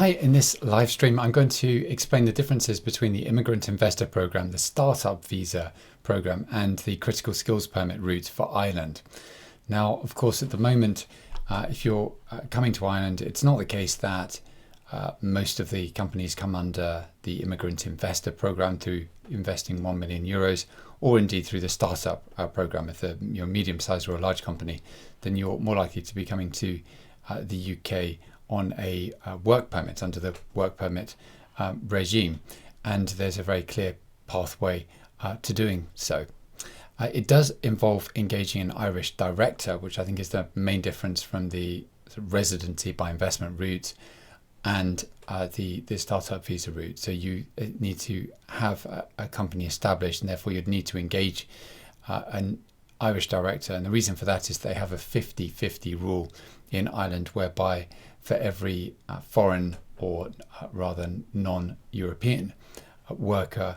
Hi, in this live stream, I'm going to explain the differences between the Immigrant Investor Programme, the Startup Visa Programme, and the Critical Skills Permit route for Ireland. Now, of course, at the moment, if you're coming to Ireland, it's not the case that most of the companies come under the Immigrant Investor Programme through investing €1 million, or indeed through the Startup Programme. If you're a medium-sized or a large company, then you're more likely to be coming to the UK on a work permit, under the work permit regime, and there's a very clear pathway to doing so. It does involve engaging an Irish director, which I think is the main difference from the residency by investment route and the startup visa route. So you need to have a company established, and therefore you'd need to engage an Irish director. And the reason for that is they have a 50-50 rule in Ireland, whereby for every foreign or rather non-European worker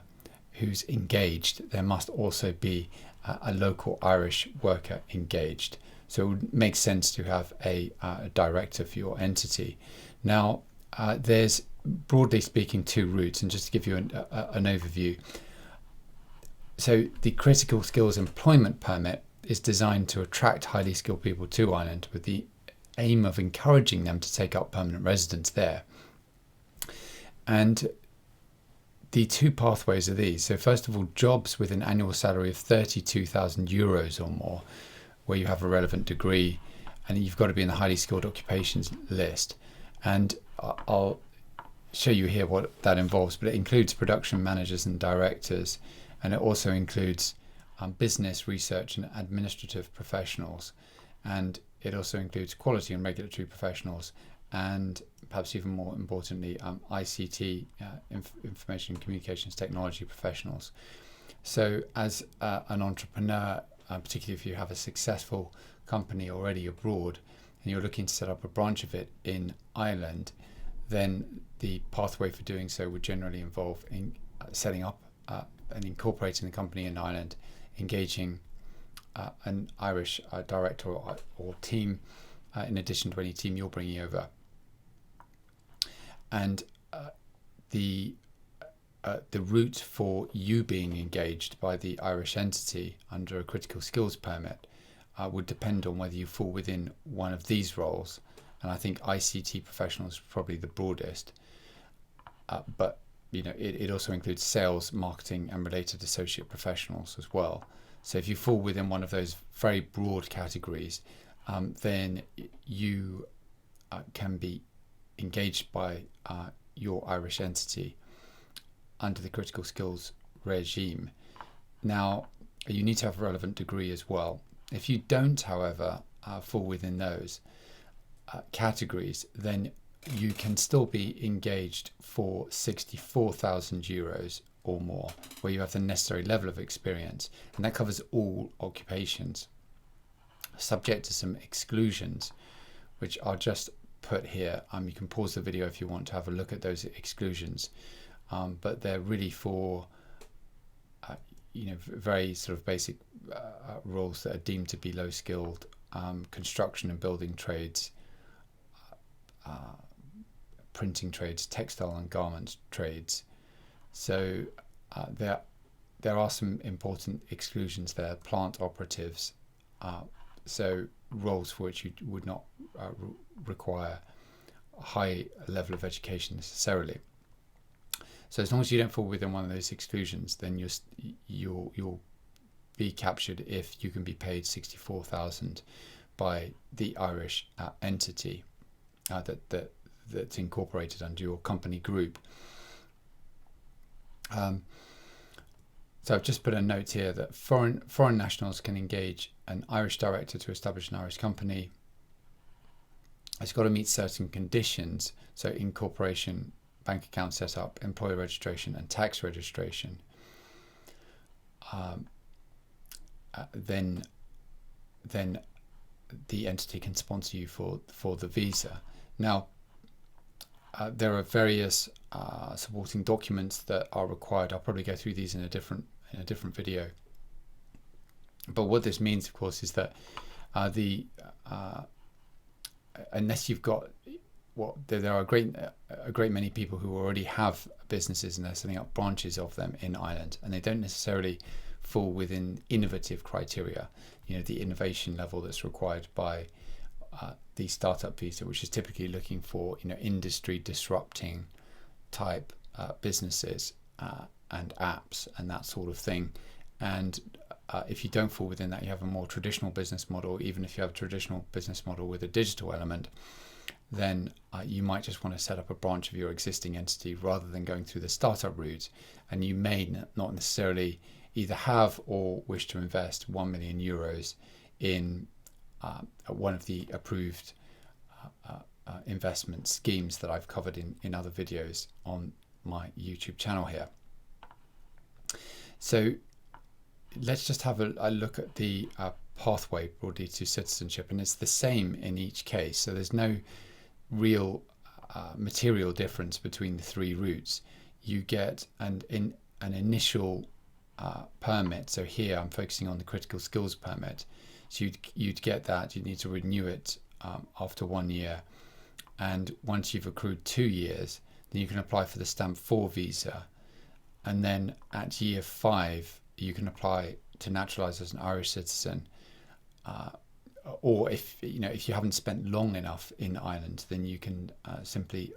who's engaged, there must also be a local Irish worker engaged. So it would make sense to have a director for your entity. Now, there's, broadly speaking, two routes, and just to give you an overview. So the Critical Skills Employment Permit is designed to attract highly skilled people to Ireland with the aim of encouraging them to take up permanent residence there. And the two pathways are these. So first of all, jobs with an annual salary of €32,000 or more, where you have a relevant degree, and you've got to be in the highly skilled occupations list. And I'll show you here what that involves, but it includes production managers and directors, and it also includes business, research and administrative professionals, and it also includes quality and regulatory professionals, and perhaps even more importantly, ICT, information communications technology professionals. So as an entrepreneur, particularly if you have a successful company already abroad and you're looking to set up a branch of it in Ireland, then the pathway for doing so would generally involve setting up and incorporating the company in Ireland, engaging an Irish director or team, in addition to any team you're bringing over. And the route for you being engaged by the Irish entity under a critical skills permit would depend on whether you fall within one of these roles. And I think ICT professionals is probably the broadest, but it also includes sales, marketing and related associate professionals as well. So if you fall within one of those very broad categories, then you can be engaged by your Irish entity under the critical skills regime. Now, you need to have a relevant degree as well. If you don't, however, fall within those categories, then you can still be engaged for €64,000 or more, where you have the necessary level of experience, and that covers all occupations, subject to some exclusions, which I'll just put here. You can pause the video if you want to have a look at those exclusions, but they're really for very sort of basic roles that are deemed to be low skilled, construction and building trades, printing trades, textile and garment trades. So there are some important exclusions there. Plant operatives, so roles for which you would not require a high level of education necessarily. So as long as you don't fall within one of those exclusions, then you'll be captured if you can be paid $64,000 by the Irish entity that's incorporated under your company group. So I've just put a note here that foreign nationals can engage an Irish director to establish an Irish company. It's got to meet certain conditions, so incorporation, bank account setup, employer registration and tax registration. Then the entity can sponsor you for the visa. Now, there are various supporting documents that are required. I'll probably go through these in a different video. But what this means, of course, is that unless you've got there are a great many people who already have businesses and they're setting up branches of them in Ireland, and they don't necessarily fall within innovative criteria, the innovation level that's required by the startup visa, which is typically looking for industry disrupting type businesses and apps and that sort of thing. And if you don't fall within that, you have a more traditional business model. Even if you have a traditional business model with a digital element, then you might just want to set up a branch of your existing entity rather than going through the startup route. And you may not necessarily either have or wish to invest 1 million euros in one of the approved investment schemes that I've covered in other videos on my YouTube channel here. So let's just have a look at the pathway broadly to citizenship, and it's the same in each case. So there's no real material difference between the three routes. You get an initial permit. So here I'm focusing on the critical skills permit. So you'd get that. You need to renew it after 1 year, and once you've accrued 2 years, then you can apply for the stamp 4 visa, and then at year 5 you can apply to naturalise as an Irish citizen. Or if you haven't spent long enough in Ireland, then you can simply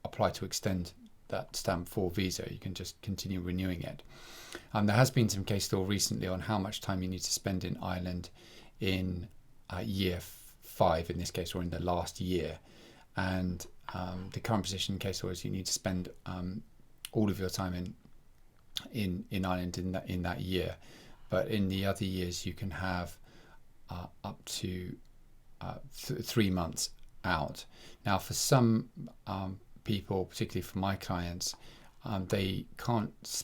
apply to extend that stamp 4 visa. You can just continue renewing it. There has been some case law recently on how much time you need to spend in Ireland in year 5 in this case, or in the last year. And the current position in case law is you need to spend all of your time in Ireland in that year. But in the other years you can have up to 3 months out. Now for some people, particularly for my clients, they can't,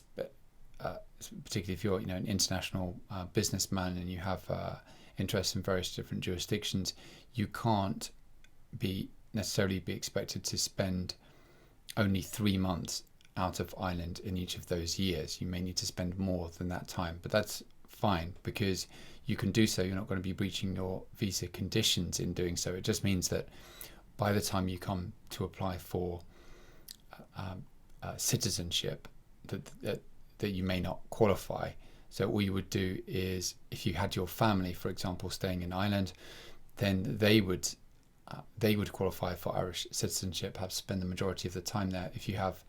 particularly if you're an international businessman and you have interests in various different jurisdictions, you can't necessarily be expected to spend only 3 months out of Ireland in each of those years. You may need to spend more than that time, but that's fine because you can do so. You're not going to be breaching your visa conditions in doing so. It just means that by the time you come to apply for citizenship, that you may not qualify. So all you would do is, if you had your family, for example, staying in Ireland, then they would qualify for Irish citizenship, perhaps spend the majority of the time there. If you have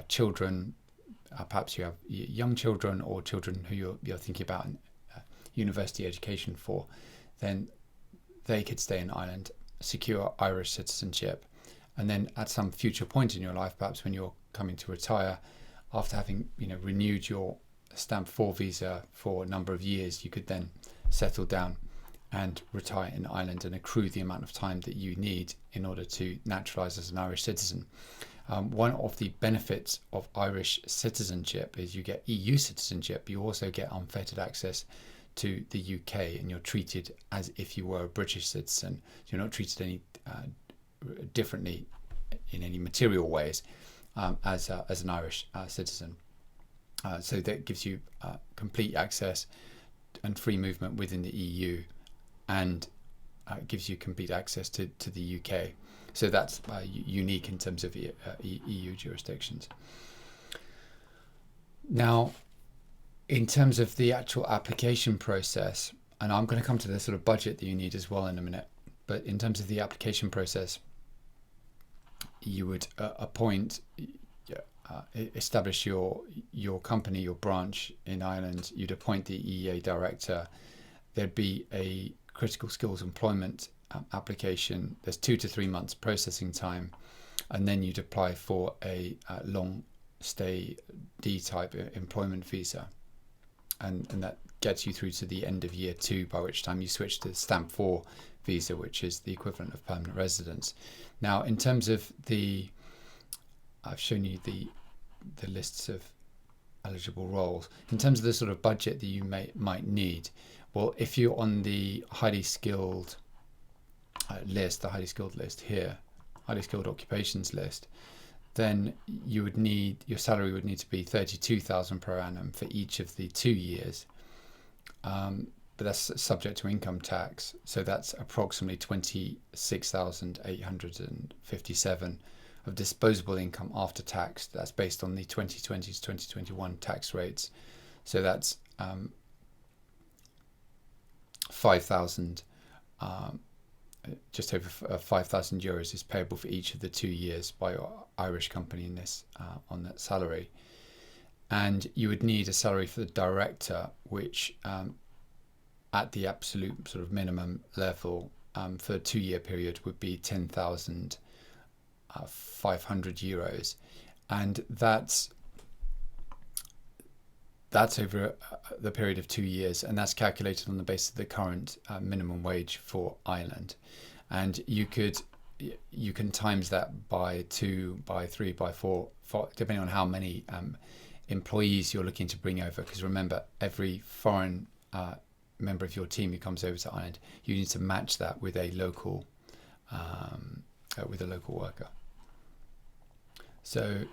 children, perhaps you have young children or children who you're thinking about university education for, then they could stay in Ireland, secure Irish citizenship, and then at some future point in your life, perhaps when you're coming to retire, after having renewed your stamp 4 visa for a number of years, you could then settle down and retire in Ireland and accrue the amount of time that you need in order to naturalise as an Irish citizen. One of the benefits of Irish citizenship is you get EU citizenship. You also get unfettered access to the UK, and you're treated as if you were a British citizen. You're not treated any differently in any material ways as an Irish citizen. So that gives you complete access and free movement within the EU, and gives you complete access to the UK. So that's unique in terms of EU jurisdictions. Now, in terms of the actual application process, and I'm going to come to the sort of budget that you need as well in a minute, but in terms of the application process, you would establish your company, your branch in Ireland. You'd appoint the EEA director. There'd be a critical skills employment application. There's 2 to 3 months processing time, and then you'd apply for a long stay D type employment visa, and that gets you through to the end of year 2, by which time you switch to stamp 4 visa, which is the equivalent of permanent residence. Now, in terms of I've shown you the lists of eligible roles. In terms of the sort of budget that you might need, well, if you're on the highly skilled list, the highly skilled list here, highly skilled occupations list, then your salary would need to be 32,000 per annum for each of the 2 years. but that's subject to income tax. So that's approximately 26,857 of disposable income after tax. That's based on the 2020 to 2021 tax rates. So that's 5,000, just over 5,000 euros is payable for each of the 2 years by your Irish company in this on that salary. And you would need a salary for the director, which at the absolute sort of minimum level for a 2-year period would be 10,500 euros, and that's over the period of 2 years, and that's calculated on the basis of the current minimum wage for Ireland. And you can times that by 2, by 3, by 4, depending on how many employees you're looking to bring over. Because remember, every foreign member of your team who comes over to Ireland, you need to match that with a local worker. So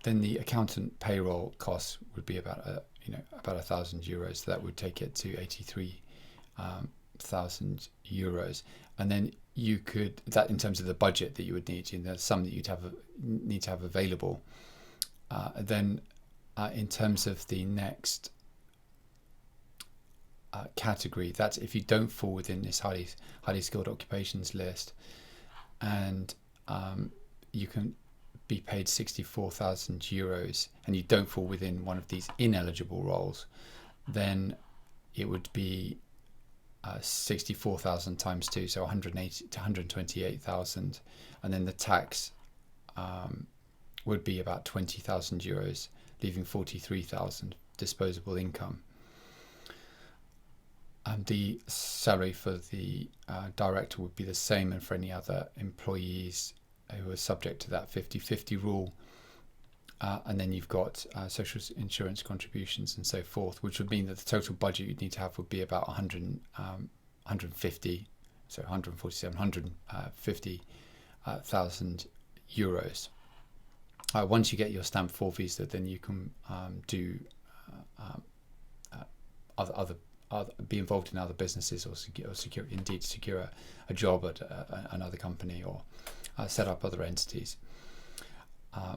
then the accountant payroll costs would be about 1,000 euros. So that would take it to 83,000 euros. And then you could, that in terms of the budget that you would need, the sum that you'd need to have available. Then in terms of the next category, that's if you don't fall within this highly skilled occupations list, and you can be paid 64,000 euros, and you don't fall within one of these ineligible roles, then it would be 64,000 times 2, so 180 to 128,000, and then the tax would be about 20,000 euros, leaving 43,000 disposable income. And the salary for the director would be the same, and for any other employees who are subject to that 50-50 rule. And then you've got social insurance contributions and so forth, which would mean that the total budget you'd need to have would be about 150,000 euros. Once you get your stamp 4 visa, then you can do be involved in other businesses, or secure a job at another company, or set up other entities,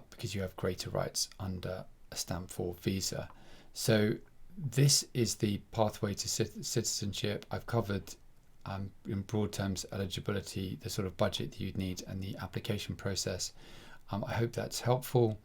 because you have greater rights under a stamp 4 visa. So this is the pathway to citizenship. I've covered in broad terms eligibility, the sort of budget that you'd need, and the application process. I hope that's helpful.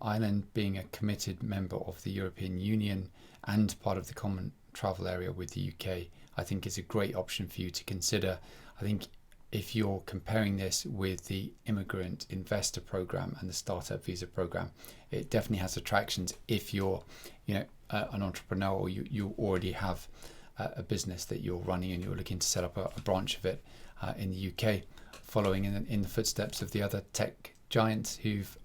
Ireland, being a committed member of the European Union and part of the common travel area with the UK, I think is a great option for you to consider. I think if you're comparing this with the Immigrant Investor Programme and the Startup Visa Programme, it definitely has attractions if you're an entrepreneur, or you already have a business that you're running and you're looking to set up a branch of it in the UK, following in the footsteps of the other tech giants who've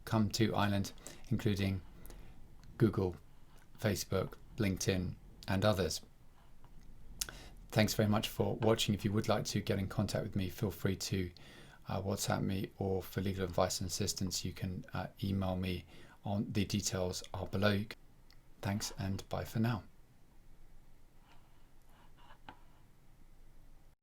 come to Ireland, including Google, Facebook, LinkedIn, and others. Thanks very much for watching. If you would like to get in contact with me, feel free to WhatsApp me, or for legal advice and assistance, you can email me. On the details are below. Thanks, and bye for now.